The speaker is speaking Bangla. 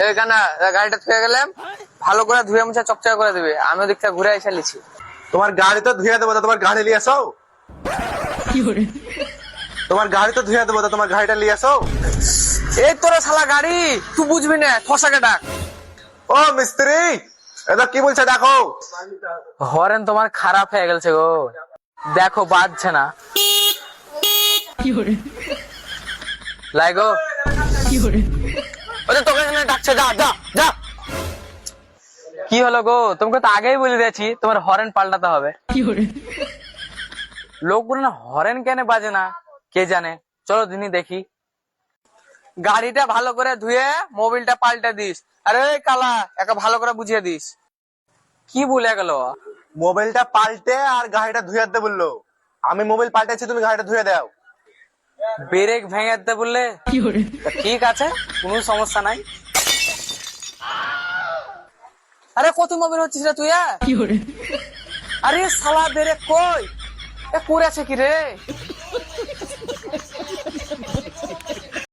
এখানে গাড়িটা থুয়ে গেলাম, ভালো করে ধুয়ে মুছে চকচকে করে দিবে। আমি ওদিক থেকে ঘুরে এসে লিছি। তোমার গাড়ি তো ধুয়ে দেবো, তোমার গাড়ি নিয়ে আসো। তোমার গাড়ি তো ধুয়ে দেবো, তোমার গাড়িটা নিয়ে আসো। এই তোরা শালা গাড়ি, তুই বুঝবি না, ঠসাকে ডাক। ও মিস্ত্রি, এটা কি বলছে দেখো। হরেন তোমার খারাপ হয়ে গেছে গো, দেখো বাজছে না। লাগো তোকে ডাকছে, যা যা যা। কি হলো গো, তোমাকে তো আগেই বলে দিয়েছি তোমার হরেন পাল্টাতে হবে। লোকগুলো না হরেন কেন বাজে না কে জানে। চলো দিনই দেখি। গাড়িটা ভালো করে ধুয়ে মোবিলটা পাল্টে দিস। আরে কালা, একে ভালো করে বুঝিয়ে দিস। কি ভুলে গেল? মোবাইলটা পাল্টে আর গাড়িটা ধুয়ে দিতে বললো। আমি মোবাইল পাল্টেছি, তুমি গাড়িটা ধুয়ে দাও। ব্রেক ভেঙে দিতে বললে? তা ঠিক আছে, কোনো সমস্যা নাই। আরে কত মোবাইল হচ্ছিস রে তুই? আরে শালা ব্রেক কই, এ করেছে কি রে?